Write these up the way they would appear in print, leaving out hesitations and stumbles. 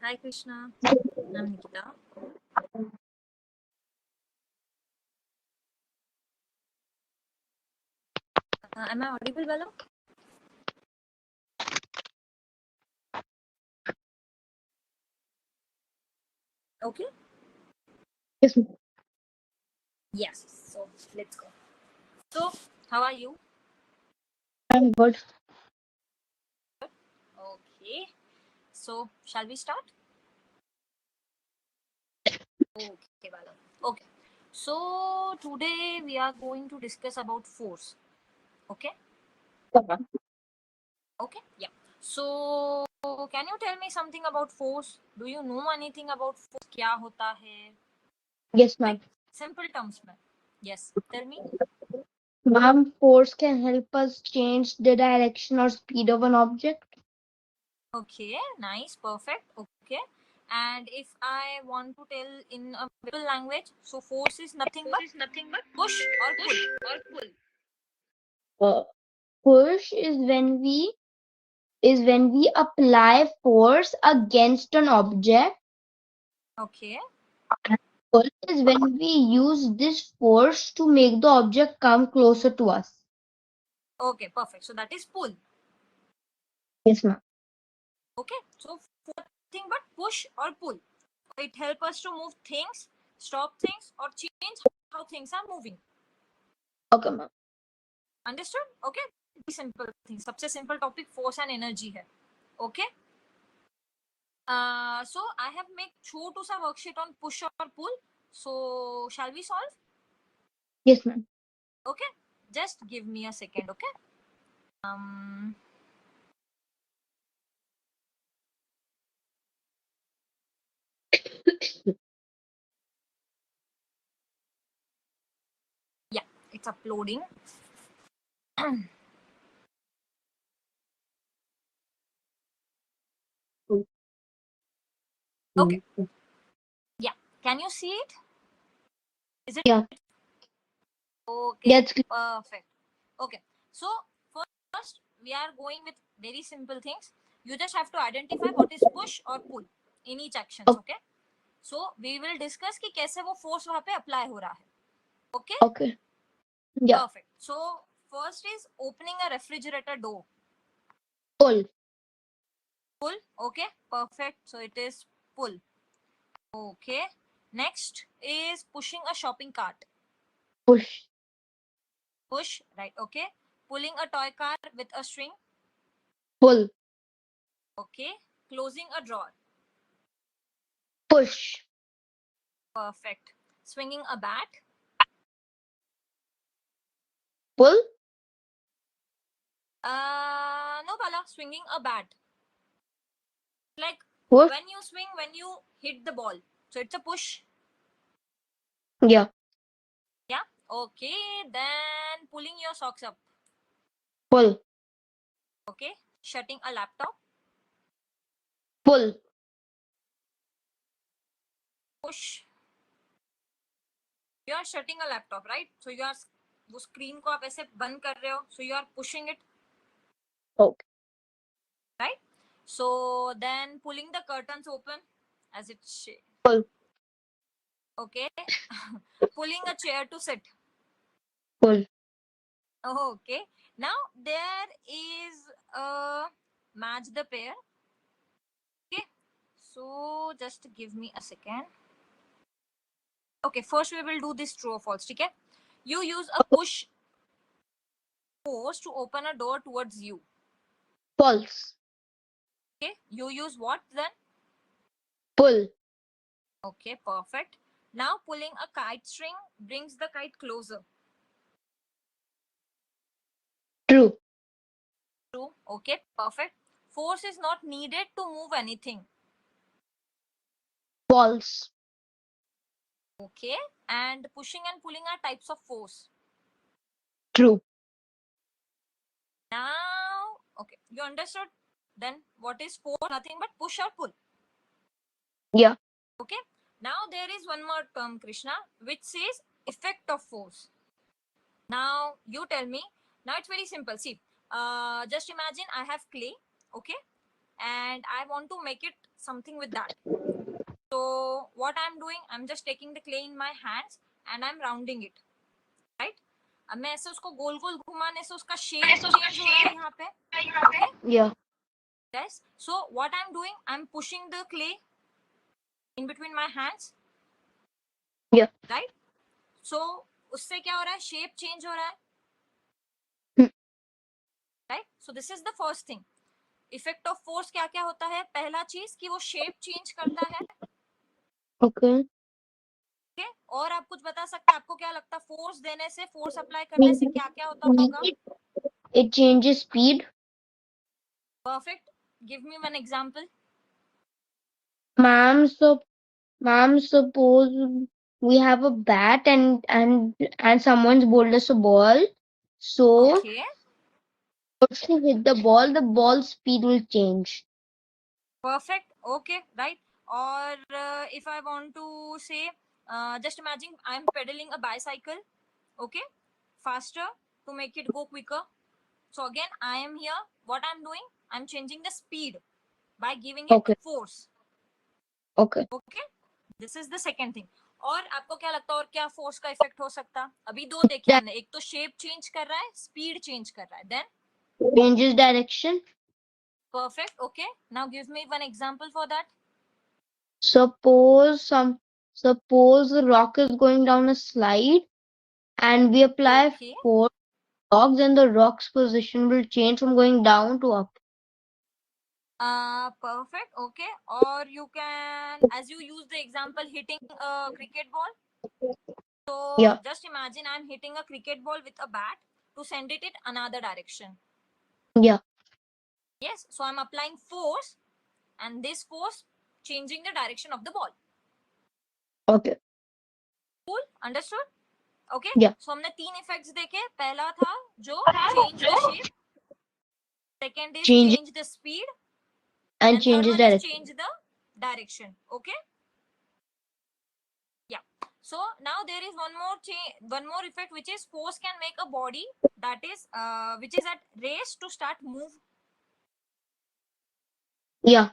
Hi Krishna, I'm Nikita. Am I audible, Bala? Okay. Yes, Yes. So let's go. So how are you? I'm good. Okay. So shall we start? Okay, Bala. Okay. So today we are going to discuss about force. Okay. Okay. Yeah. So can you tell me something about force? Do you know anything about force? क्या होता है? Yes, Like ma'am. simple terms में. Yes. Tell me. Ma'am, force can help us change the direction or speed of an object. Okay, nice, perfect. Okay. And if I want to tell in a simple language, so force is nothing but push or pull. Uh, Push is when we apply force against an object. Okay. Pull is when we use this force to make the object come closer to us. Okay, perfect. So that is pull. Yes, ma'am. Okay. So for nothing but push or pull. It helps us to move things, stop things, or change how things are moving. Okay, ma'am. Understood? Okay. Simple thing. सबसे simple topic force and energy है. Okay. So I have made छोटू सा worksheet on push or pull. So shall we solve? Yes, ma'am. Okay, just give me a second. Okay. Um. Yeah, it's uploading. Okay. Yeah. Can you see it? Is it? Yeah. Okay. That's Perfect. Okay. So first we are going with very simple things. You just have to identify what is push or pull in each actions. Okay. So we will discuss कि कैसे वो force वहाँ पे apply हो रहा है. Okay. okay. Yeah. Perfect. So first is opening a refrigerator door. Pull. Pull. Okay. Perfect. So it is pull. Okay. Next is pushing a shopping cart. Push. Push, right? Okay. Pulling a toy car with a string. Pull. Okay. Closing a drawer. Push. Perfect. Swinging a bat. Pull. No, Bala. Swinging a bat. Like Push. when you swing, when you hit the ball. So it's a push. Yeah. Yeah. Okay. Then pulling your socks up. Pull. Okay. Shutting a laptop. Pull. Push. You are shutting a laptop, right? So you are वो screen को आप ऐसे बंद कर रहे हो. So you are pushing it. Okay. Right? So then pulling the curtains open as it Pull. okay. Pulling a chair to sit. Pull. Okay. Now there is a match the pair. Okay. So just give me a second. Okay, first we will do this true or false. Okay. You use a push force to open a door towards you. Pulse. Okay. You use what then? Pull. Okay, perfect. Now pulling a kite string brings the kite closer. True. True. Okay, perfect. Force is not needed to move anything. False. Okay. And pushing and pulling are types of force. True. Now, okay, you understood? Then what is force? Nothing but push or pull. Yeah. Okay. Now there is one more term, Krishna, which says effect of force. Now you tell me. Now it's very simple. See, just imagine I have clay. Okay. and I want to make it something with that. So what I'm doing, I'm just taking the clay in my hands and I'm rounding it, right? अब मैं ऐसे उसको गोल गोल घुमाने से उसका shape change हो रहा है यहाँ पे. Okay, Yeah. yes. So what I'm doing, I'm pushing the clay in between my hands. Yeah. Right. So उससे क्या हो रहा है, शेप चेंज हो रहा है. Right. So this is the first thing. Effect of force क्या क्या होता है? पहला चीज कि वो शेप चेंज करता है. Okay. Okay? और आप कुछ बता सकते हैं, आपको क्या लगता है फोर्स देने से, फोर्स अप्लाई करने से क्या क्या होता होगा? It changes speed. Perfect. Give me one example. Ma'am, suppose we have a bat and someone's bowled us a ball. So Okay. to hit the ball speed will change. Perfect. Okay. Right. Or if I want to say, just imagine I'm pedaling a bicycle. Okay. Faster to make it go quicker. So again, I am here. What I'm doing, I'm changing the speed by giving it Okay. force. Okay. Okay. This is the second thing. और आपको क्या लगता है और क्या force का effect हो सकता? अभी दो देखे हमने, एक तो शेप चेंज कर रहा है, स्पीड चेंज कर रहा है. Then Changes direction. perfect. Okay, now give me one example for that. Suppose the rock is going down a slide and we apply Okay. force rocks and the rock's position will change from going down to up. Perfect. Okay. Or you can, as you use the example, hitting a cricket ball. So Yeah. just imagine I'm hitting a cricket ball with a bat to send it in another direction. Yeah. Yes. So I'm applying force, and this force changing the direction of the ball. Okay. Cool. Understood? Okay. Yeah. So हमने तीन effects देखे. पहला था जो change the shape. Second is Change change the speed. and And third changes one is direction. change the direction. Okay. Yeah. So now there is one more effect, which is force can make a body that is which is at rest to start move. Yeah.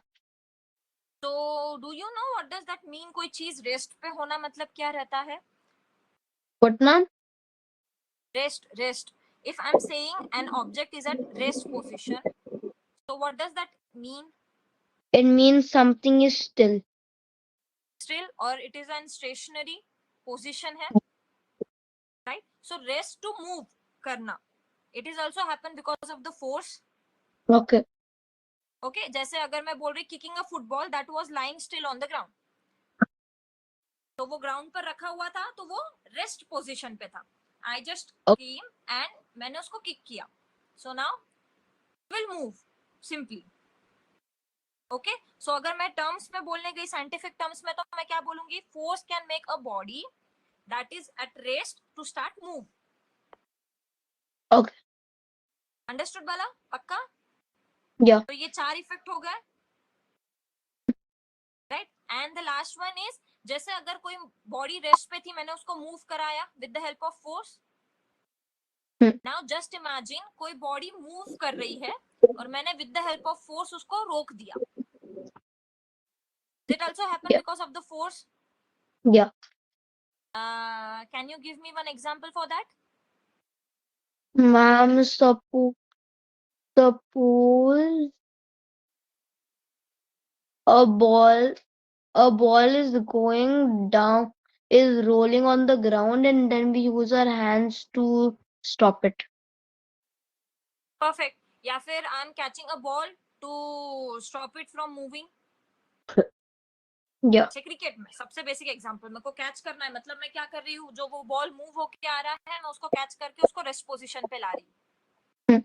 So do you know what does that mean? कोई चीज rest पे होना मतलब क्या रहता है? What, ma'am? Rest. If I'm saying an object is at rest position, so what does that mean? It means something is still. Still, or it is an stationary position है, right? So rest to move करना, it is also happen because of the force. Okay. Okay, जैसे अगर मैं बोल रही kicking a football that was lying still on the ground, तो वो ground पर रखा हुआ था, तो वो रेस्ट पोजीशन पे था. I just came and मैंने उसको किक किया. So now will move simply. Okay. So अगर मैं टर्म्स में बोलने गई, साइंटिफिक टर्म्स में, तो मैं क्या बोलूंगी? Force can make a body that is at rest to start move. Okay. Understood Bala? पक्का? Yeah. तो ये चार इफेक्ट हो गए, right? And the last one is, जैसे अगर कोई बॉडी रेस्ट पे थी, मैंने उसको मूव कराया with the help of force. Now just imagine कोई बॉडी मूव कर रही है और मैंने with the help of force उसको रोक दिया. Did also happen Yeah. because of the force? Yeah. Can you give me one example for that? Ma'am, suppose a ball is going down, is rolling on the ground, and then we use our hands to stop it. Perfect. या फिर I am catching a ball to stop it from moving. Yeah. जैसे cricket में सबसे basic example, मेरे को catch करना है, मतलब मैं क्या कर रही हूँ, जो वो बॉल मूव होके आ रहा है, मैं उसको कैच करके उसको रेस्ट पोजीशन पे ला रही हूँ.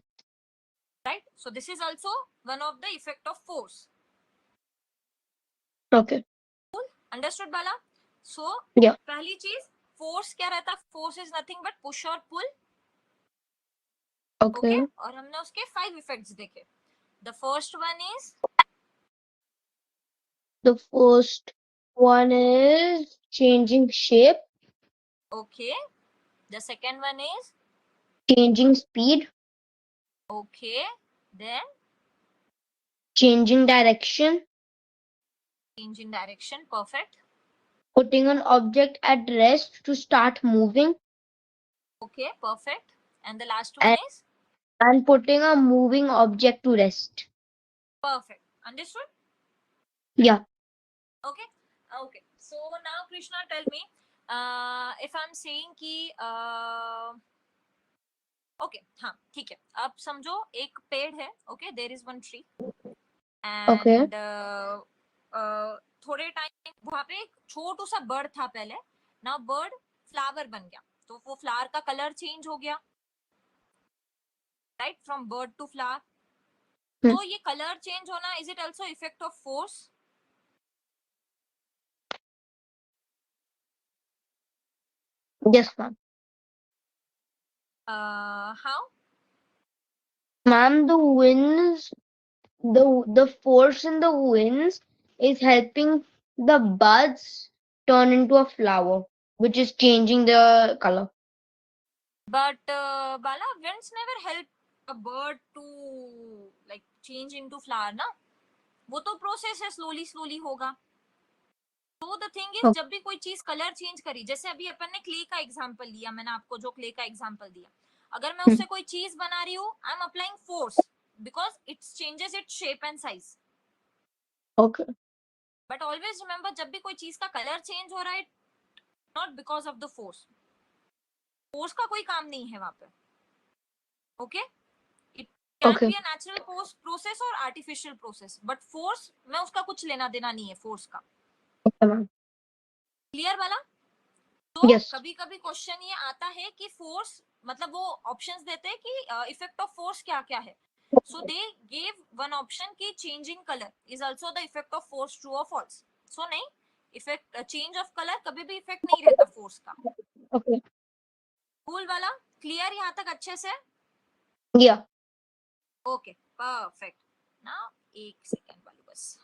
Right? So this is also one of the effect of force. Okay. Understood Bala? So Yeah. पहली चीज, फोर्स क्या रहता है? Force is nothing but push और पुल. Okay. ओके. और हमने उसके 5 इफेक्ट्स देखे. The first one is, The first one is changing shape, okay. The second one is, changing speed, okay. Then changing direction, change in direction, perfect. putting an object at rest to start moving, Okay, perfect. And the last one and, is and putting a moving object to rest. perfect. Understood? Yeah. Okay. Okay. So now Krishna, tell me, if I'm saying कि okay हाँ ठीक है, अब समझो एक पेड़ है, okay, there is one tree Okay. And थोड़े टाइम वहां पे एक छोटू सा बर्ड था पहले, नाउ बर्ड फ्लावर बन गया, तो वो फ्लावर का कलर चेंज हो गया, right, from bird to flower. Hmm. तो ये कलर चेंज होना, is it also effect of force? Yes, ma'am. How? Ma'am, the force in the winds is helping the buds turn into a flower, which is changing the color. But Bala, winds never help a bird to like change into flower ना, वो तो process है, slowly slowly होगा। तो the thing is, Okay. जब भी कोई चीज कलर चेंज करी, जैसे अभी अपन ने क्ले का एग्जांपल लिया, मैंने आपको जो क्ले का एग्जांपल दिया, अगर मैं Hmm. उससे कोई चीज बना रही हूँ, I am applying force because it's changes its shape and size. Okay. But always remember, जब भी कोई चीज का कलर चेंज हो रहा है, not because of the force, force का कोई काम नहीं है वहां पे, okay? It can Okay. Be a natural process और आर्टिफिशियल प्रोसेस, बट फोर्स में उसका कुछ लेना देना नहीं है, फोर्स का। Okay, ma'am. क्लियर वाला? तो Yes. कभी कभी क्वेश्चन ये आता है कि फोर्स, मतलब वो ऑप्शंस देते हैं कि इफेक्ट ऑफ फोर्स क्या क्या है, सो दे गिव वन ऑप्शन कि changing colour is also the effect of force, true और फॉल्स? सो नहीं, इफेक्ट चेंज ऑफ कलर कभी भी इफेक्ट नहीं रहता फोर्स का। Okay. कूल वाला? क्लियर यहाँ तक अच्छे से? Yeah. Okay, perfect. नाउ एक सेकेंड वाली बस।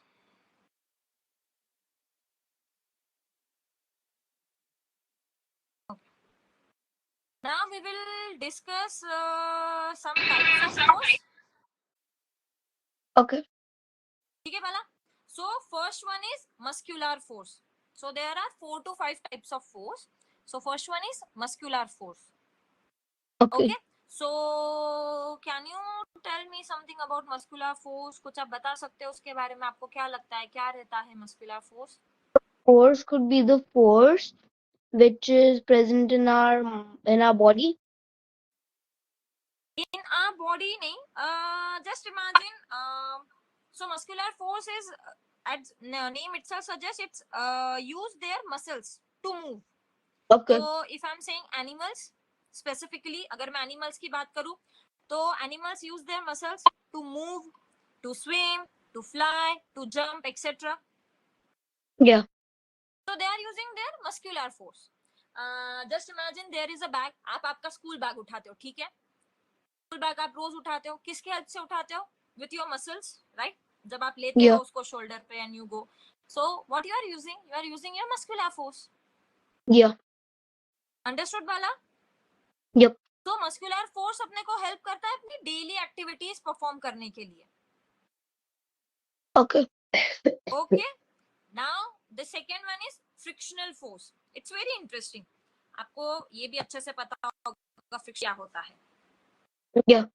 Now we will discuss some types of force. Okay. ठीक है वाला? So first one is muscular force. So there are 4 to 5 types of force. So first one is muscular force. Okay. Okay. So can you tell me something about muscular force? कुछ आप बता सकते हो उसके बारे में? आपको क्या लगता है, क्या रहता है muscular force? Force could be the force which is present in our body. In our body नहीं, just imagine, so muscular force is, as name itself suggests, it's use their muscles to move. तो Okay. If I am saying animals specifically, अगर मैं animals की बात करूं, तो animals use their muscles to move, to swim, to fly, to jump etcetera. Yeah. तो they are using their muscular force. Just imagine there is a bag, आप आपका school bag उठाते हो, ठीक है? स्कूल बैग आप रोज उठाते हो, किसके हेल्प से उठाते हो? With your muscles, right? जब आप लेते हो Yeah. उसको शोल्डर पे and you go, so what you are using your muscular force. Yeah. Understood वाला? Yep. तो मस्कुलर फोर्स अपने को हेल्प करता है अपनी डेली एक्टिविटीज परफॉर्म करने के लिए, Okay. Okay? Now the second one is frictional force. It's very interesting, आपको ये भी अच्छे से पता होगा फ्रिक्शन क्या होता है। Yeah.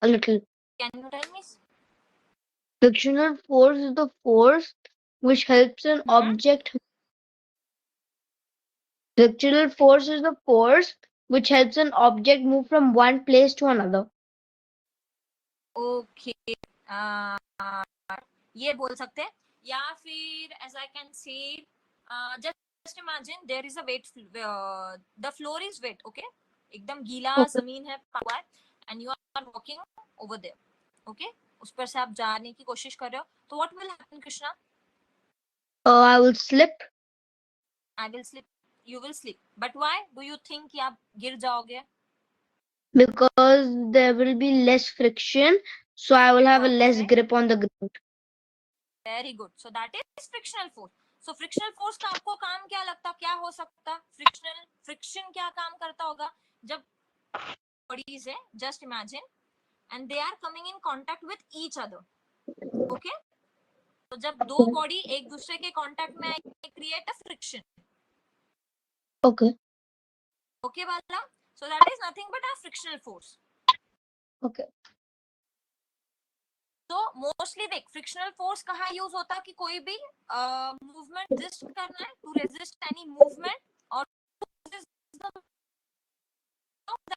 A little. Can you tell me? Frictional force is the force which helps an object. Frictional force is the force which helps an object move from one place to another. Okay, ये बोल सकते हैं, या फिर as I can say, just imagine there is a wet, the floor is wet, okay, एकदम गीला Okay. जमीन है, हुआ है, and you are walking over there, okay, उस पर से आप जाने की कोशिश कर रहे हो, तो what will happen Krishna? I will slip I will slip, you will slip, but why do you think कि आप गिर जाओगे? because there will be less friction, so I will have a less perfect, grip on the ground. Very good, so that is frictional force. So frictional force का आपको काम क्या लगता, क्या हो सकता? फ्रिक्शन क्या काम करता होगा? जब बॉडीज है, just imagine, and they are coming in contact with each other, okay, तो जब दो बॉडी एक दूसरे के कांटेक्ट में आए create a friction. Okay. Okay वाला, so that is nothing but a frictional force. Okay. तो मोस्टली देख फ्रिक्शनल फोर्स कहाँ यूज होता है कि कोई भी मूवमेंट रेजिस्ट करना है, टू रेजिस्ट एनी मूवमेंट और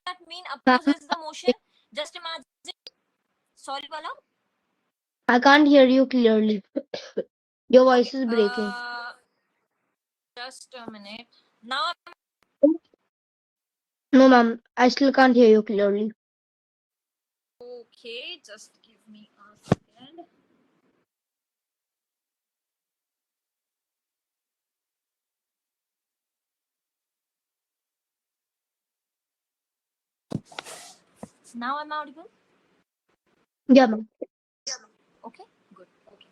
that mean opposes the motion. Just imagine. Sorry wala. I can't hear you clearly. Your voice Okay, is breaking. just a minute. Now, No, ma'am, I still can't hear you clearly. okay, just give me a second. Now I'm audible. Yeah, ma'am. Okay, good. Okay,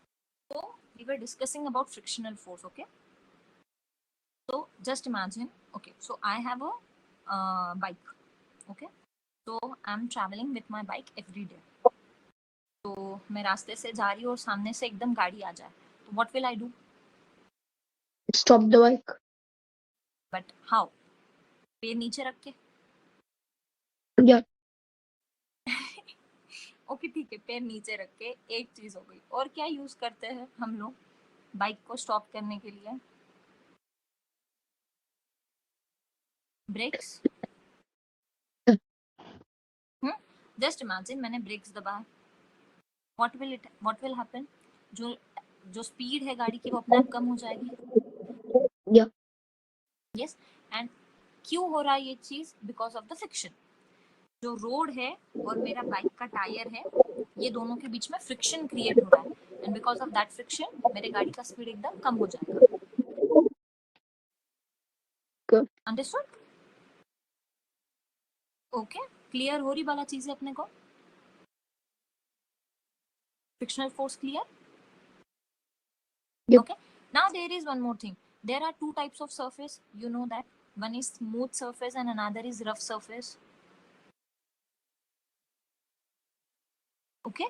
so we were discussing about frictional force. Okay, so just imagine. Okay, so I have a bike. Okay, so I'm traveling with my bike every day. तो मैं रास्ते से जा रही हूँ और सामने से एकदम गाड़ी आ जाए, तो what will I do? Stop the bike. But how? पैर नीचे रख के. Yeah. ओके ठीक है, पैर नीचे रख के एक चीज हो गई. और क्या यूज करते हैं हम लोग बाइक को स्टॉप करने के लिए? ब्रेक्स. जस्ट इमेजिन मैंने ब्रेक्स दबाया, व्हाट विल हैपन? जो जो स्पीड है गाड़ी की वो अपने आप कम हो जाएगी. Yeah. यस, एंड क्यों हो रहा है ये चीज? Because of the friction. जो रोड है और मेरा बाइक का टायर है, ये दोनों के बीच में फ्रिक्शन क्रिएट हो रहा है, and because of that friction मेरे गाड़ी का स्पीड एकदम कम हो जाएगा. Good. अंडरस्टूड? ओके, क्लियर हो रही वाला चीजें अपने को? Frictional force clear? Yep. Okay, now there is one more thing. There are two types of surface, you know that. One is smooth surface and another is rough surface. Okay,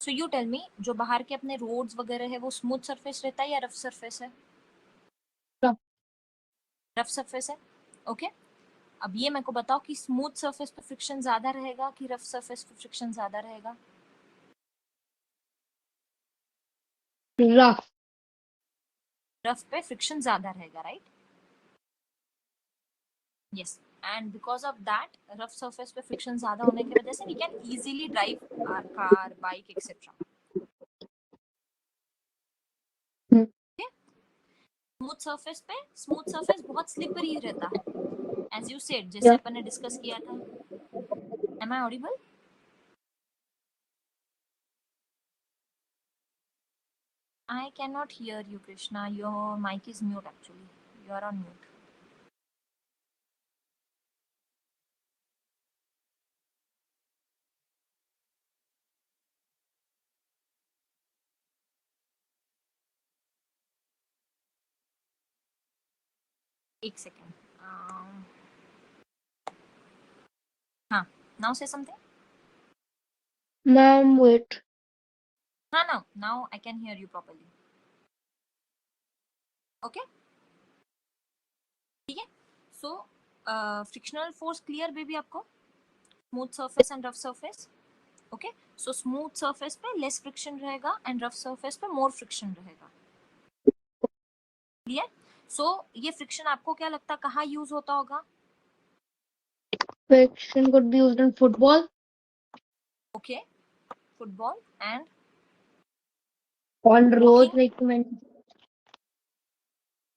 so you tell me, जो बाहर के अपने roads वगैरह है वो smooth surface रहता है या रफ सरफेस है? Rough. रफ सरफेस है. ओके, अब ये मेरे को बताओ कि स्मूथ सरफेस पे फ्रिक्शन ज्यादा रहेगा कि रफ सरफेस पे फ्रिक्शन ज्यादा रहेगा? Rough. रफ पे फ्रिक्शन ज्यादा रहेगा, right? Yes, and because of that rough surface पे फ्रिक्शन ज्यादा होने की वजह से we can easily drive our car, bike etcetera. Smooth surface बहुत स्लिपरी रहता है, एज यू सेड, जैसे Yeah. अपन ने डिस्कस किया था. Am I audible? I cannot hear you, Krishna. Your mic is mute actually. You are on mute. एक second. हाँ, now say something. Ma'am, wait. हाँ, now I can hear you properly. Okay? ठीक है? So, frictional force clear baby आपको? Smooth surface and rough surface. Okay? So, smooth surface पे less friction रहेगा and rough surface पे more friction रहेगा. Clear? So, ये friction आपको क्या लगता कहाँ use होता होगा? Friction could be used in football. Okay, football and On roads, walking. like you mentioned.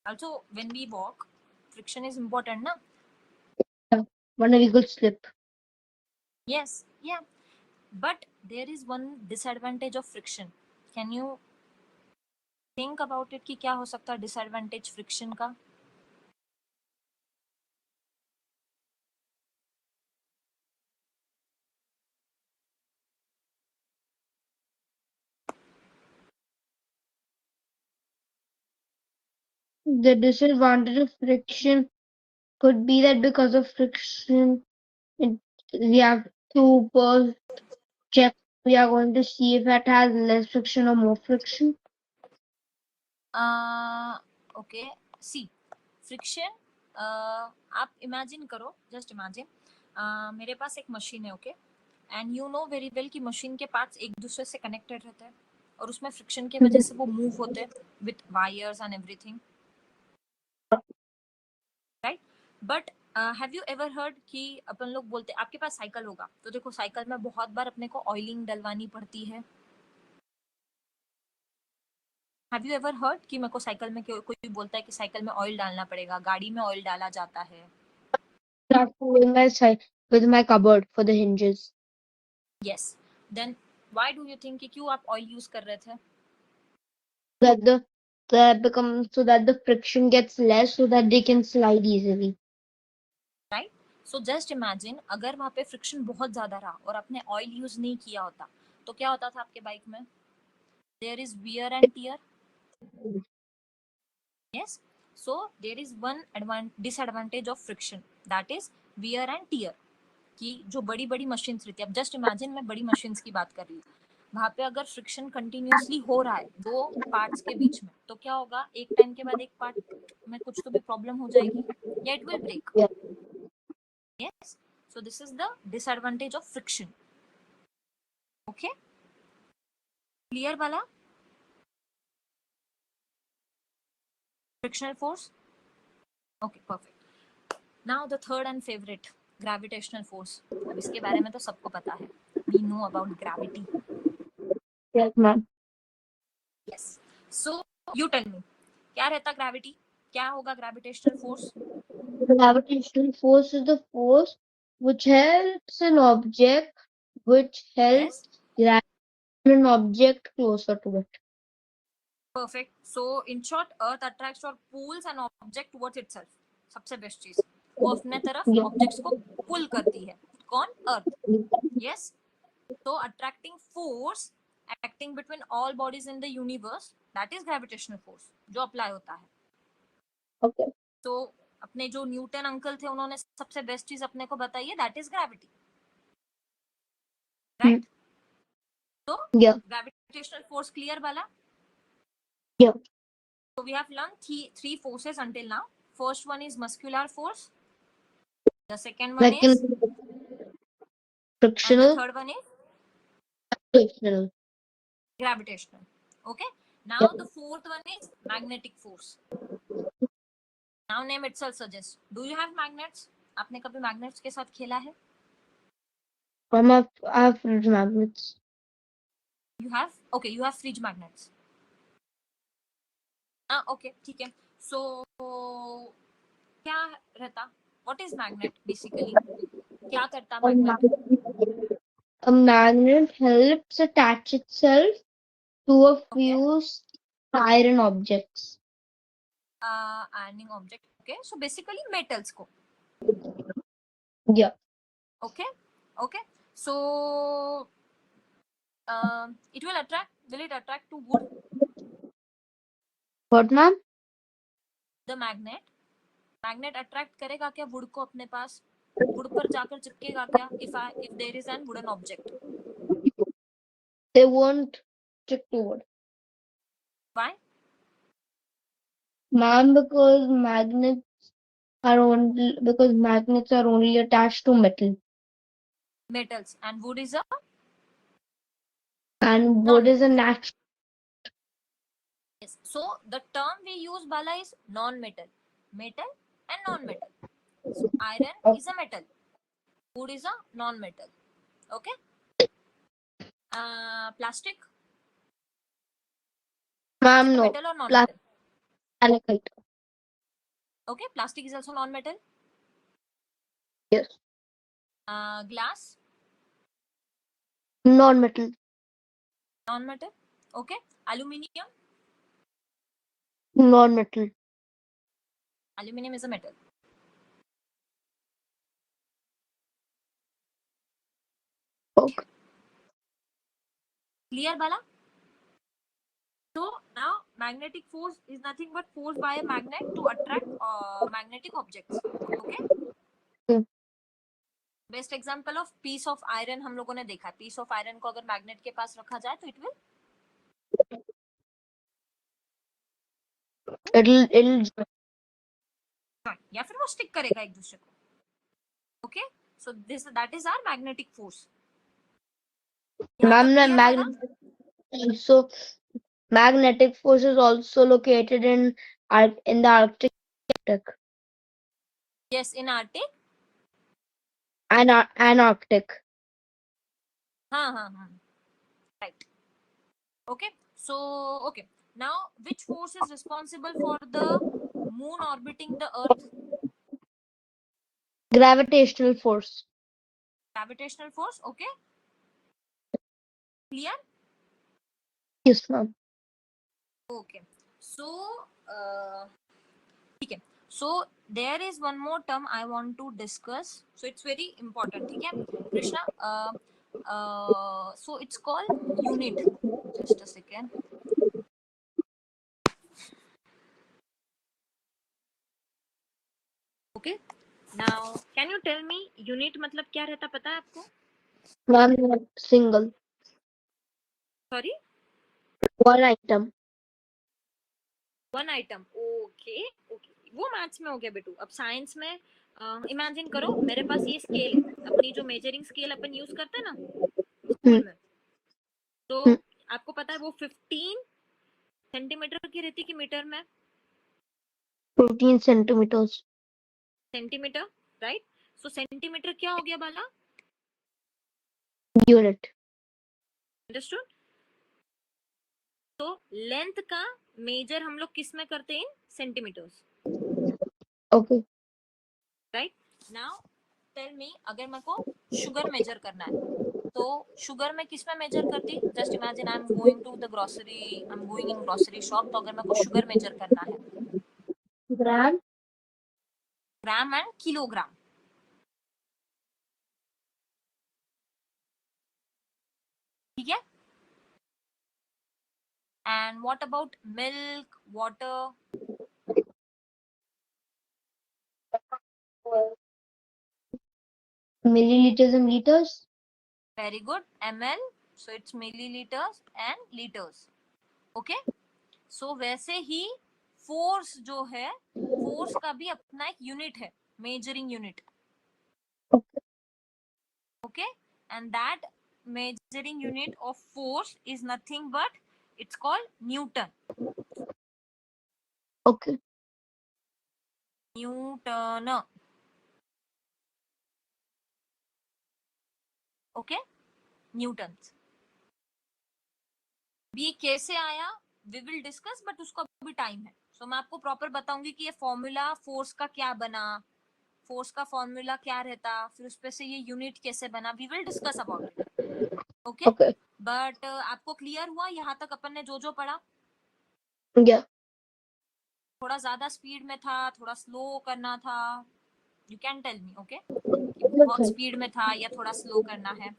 Also, when we walk, friction is important, na? When a vehicle slip. Yes, yeah. But there is one disadvantage of friction. Can you think about it कि क्या हो सकता है disadvantage friction का? The disadvantage of friction could be that because of friction, we have to check We are going to see if it has less friction or more friction. Okay see friction आप imagine करो, just imagine मेरे पास एक machine है, okay, and you know very well कि machine के parts एक दूसरे से कनेक्टेड रहते हैं और उसमें फ्रिक्शन की वजह से वो मूव होते हैं with wires and everything, right? But have you ever heard कि अपन लोग बोलते आपके पास साइकिल होगा तो देखो साइकिल में बहुत बार अपने को ऑयलिंग डलवानी पड़ती है। हैव यू एवर हर्ड कि मेरे को साइकिल में कोई बोलता है कि साइकिल में ऑयल डालना पड़ेगा, गाड़ी में ऑयल डाला जाता है? With my cupboard for the hinges. Yes. Then why do you think कि क्यों आप ऑयल यूज कर रहे थे? So that the friction gets less so that they can slide easily. Right? So just imagine अगर वहाँ पे फ्रिक्शन बहुत ज्यादा रहा और आपने ऑयल यूज नहीं किया होता तो क्या होता था आपके बाइक में? There is wear and tear. Yes. So there is one disadvantage of friction, that is wear and tear. कि जो बड़ी बड़ी मशीन्स रहती है, अब जस्ट इमेजिन मैं बड़ी मशीन्स की बात कर रही हूँ, वहां पे अगर फ्रिक्शन कंटिन्यूअसली हो रहा है दो पार्ट्स के बीच में तो क्या होगा, एक टाइम के बाद एक पार्ट में कुछ तो भी प्रॉब्लम हो जाएगी या it will break. Yes, so this is the disadvantage of friction. Okay, clear वाला? Frictional force, okay perfect. Now the third and favourite, gravitational force. अब इसके बारे में तो सबको पता है, we know about gravity. Yes, ma'am. Yes, so you tell me, क्या रहता ग्रेविटी, क्या होगा gravitational force? Gravitational force is the force which helps an object, which helps grab an object closer to it. Perfect. So in short, earth attracts or pulls an object towards itself. सबसे best चीज, वो अपने तरफ objects को पुल करती है। कौन? Earth. Yes, so attracting force acting between all bodies in the universe, that is gravitational force जो अप्लाई होता है। Okay. तो अपने जो न्यूटन अंकल थे उन्होंने सबसे बेस्ट चीज अपने को बताई है, दैट इज ग्रेविटी, राइट? तो ग्रेविटेशनल फोर्स क्लियर वाला? Yeah. So we have learned three forces until now. First one is muscular force. The second one is frictional. And the third one is Gravitational. Gravitational. Okay. Now the fourth one is magnetic force. Now name itself suggests. Do you have magnets? आपने कभी magnets के साथ खेला है? I have fridge magnets. You have? Okay, you have fridge magnets. Okay, ठीक है. So क्या रहता? What is magnet basically? क्या करता magnet? A magnet helps attach itself to a few iron objects. Ironing object. Okay, so basically metals ko. Yeah. Okay, okay. So it will attract. Will it attract to wood? What, ma'am? The magnet. Magnet attract करेगा क्या wood को अपने पास? Wood पर जाकर चिपकेगा क्या? If there is an wooden object. They won't stick to wood. Why? Ma'am, because magnets are only attached to metal. Metals, and wood is a. And wood is a natural. Yes. So the term we use Bala is non-metal, metal and non-metal. So iron is a metal, wood is a non-metal. Okay. Plastic. Ma'am, no. Metal or non-metal? Plastic. Okay, plastic is also non-metal. Yes. Glass. Non-metal. Non-metal. Okay. Aluminium. Non-metal. Aluminium is a metal. Okay. Clear, Bala? So now magnetic force is nothing but force by a magnet to attract magnetic objects. Okay. Best example of peace of iron हम लोगों ने देखा, piece of iron को अगर magnet के पास रखा जाए तो इट विल it'll या फिर वो स्टिक करेगा एक दूसरे को। Okay, so this that is our magnetic force. यहाँ तक ma'am, क्लियर वाला? so magnetic force is also located in the Arctic yes, in Arctic. and Antarctic. हाँ हाँ हाँ, right. Okay, so okay, now which force is responsible for the moon orbiting the earth? Gravitational force. Gravitational force. Okay, clear? Yes, ma'am. Okay, so ठीक है, so there is one more term I want to discuss, so it's very important. ठीक है Krishna, so it's called unit. Just a second. Okay, now can you tell me unit मतलब क्या रहता, पता है आपको? Ma'am, single. Sorry, One item. One item. Okay okay, वो maths में हो गया बेटू। अब साइंस में इमेजिन करो मेरे पास ये स्केल है, अपनी जो मेजरिंग स्केल अपन यूज करते हैं ना Hmm. स्कूल में, तो Hmm. आपको पता है वो 15 सेंटीमीटर की रहती कि मीटर में? 15 centimeters. Centimetre, right? So centimetre क्या हो गया बाला? Unit. अंडरस्टूड? तो लेंथ का मेजर हम लोग किस में करते हैं? In centimetres, Okay. Right? Now tell me, अगर मेरे को शुगर मेजर करना है तो शुगर में किस में मेजर करती? Just imagine I am going to the grocery, I am going in grocery shop, तो अगर मेरे को शुगर मेजर करना है, Gram. Gram and kilogram. ठीक है, and what about milk, water? Milliliters and liters. Very good, ml, so it's milliliters and liters. Okay, so वैसे ही फोर्स जो है, फोर्स का भी अपना एक यूनिट है, measuring unit. Okay, and that measuring unit of force is nothing but it's called Newton. Okay. Newton. Okay, Newton's. भी कैसे आया वी विल डिस्कस, बट उसको अभी टाइम है। सो मैं आपको प्रॉपर बताऊंगी कि ये फॉर्मूला फोर्स का क्या बना, फोर्स का फॉर्मूला क्या रहता, फिर उस पे से ये यूनिट कैसे बना, we will discuss about it. Okay, Okay. But आपको क्लियर हुआ यहाँ तक अपन ने जो जो पढ़ा? Yeah. थोड़ा ज्यादा स्पीड में था, थोड़ा स्लो करना था? You can tell me, okay, बहुत Okay. स्पीड में था या थोड़ा स्लो करना है,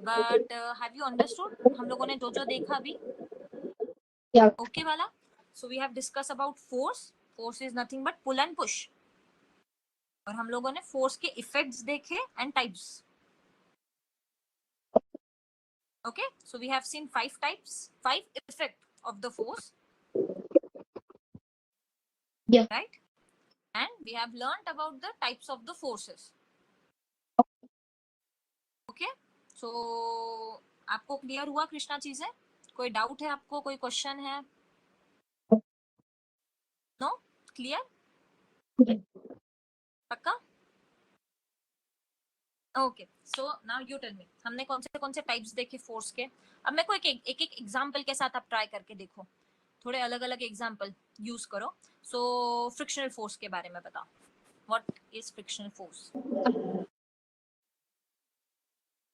बट हैव यू अंडरस्टूड हम लोगों ने जो जो देखा अभी? Yeah. ओके वाला? So we have discuss about force. Force is nothing but pull and push, और हम लोगों ने फोर्स के इफेक्ट्स देखे and types. Okay, so we have seen 5 types, 5 effect of the force, Yeah. Right? And we have learned about the types of the forces. Okay, so आपको clear हुआ कृष्णा चीजें? कोई डाउट है आपको, कोई क्वेश्चन है? नो, क्लियर, पक्का? Okay, so now you tell me, हमने कौन से टाइप्स देखे फोर्स के? अब मेरे को एक एग्जांपल के साथ आप ट्राई करके देखो, थोड़े अलग अलग एग्जांपल यूज करो। सो फ्रिक्शनल फोर्स के बारे में बताओ, what is frictional force?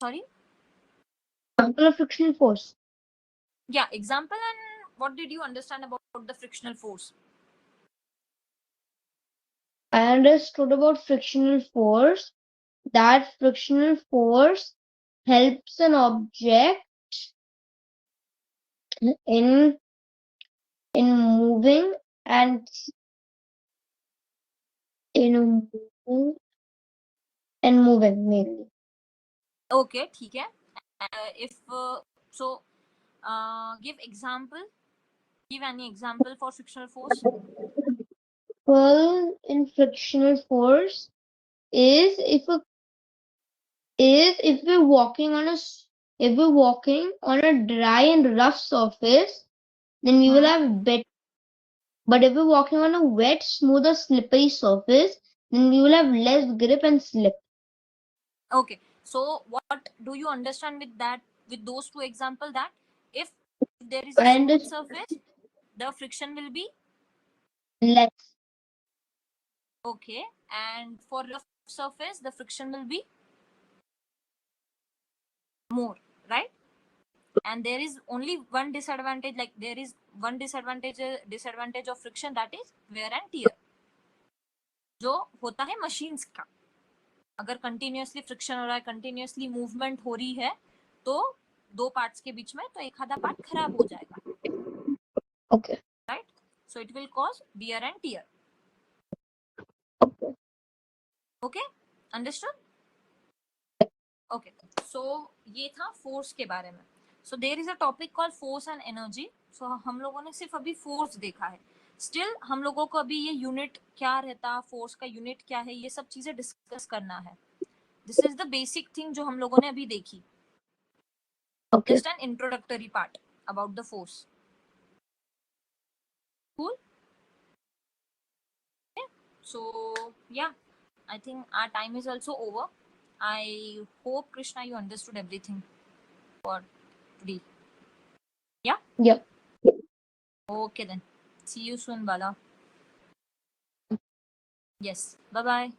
Sorry, Example of frictional force. या example, and what did you understand about the frictional force? I understood about frictional force. That frictional force helps an object in moving and in moving and moving mainly. Okay, ठीक है. If so, give example. Give any example for frictional force. Well, in frictional force is if we're walking on if we're walking on a dry and rough surface, then we will have better. But if we're walking on a wet, smooth or slippery surface, then we will have less grip and slip. Okay. So what do you understand with that? With those two examples, that if there is a And smooth it's surface, the friction will be less. okay, and for rough surface, the friction will be more, right? And there is only one disadvantage. Like there is one disadvantage of friction, that is wear and tear. जो होता है machines का. अगर continuously friction हो रहा है, continuously movement हो रही है, तो दो पार्ट्स के बीच में तो एक आधा पार्ट खराब हो जाएगा. Okay. Right. So it will cause wear and tear. Okay. Okay, understood. Okay, so ये था फोर्स के बारे में. So there is a topic called force and energy. So हम लोगों ने सिर्फ अभी फोर्स देखा है. स्टिल हम लोगों को अभी ये यूनिट क्या रहता, फोर्स का यूनिट क्या है, ये सब चीजें डिस्कस करना है. This is the basic thing जो हम लोगों ने अभी देखी. Okay. Just an introductory part about the force. Cool. Okay. So yeah, I think our time is also over. I hope Krishna you understood everything for today. Yeah. Yeah. Okay then. See you soon, Bala. Yes. Bye bye.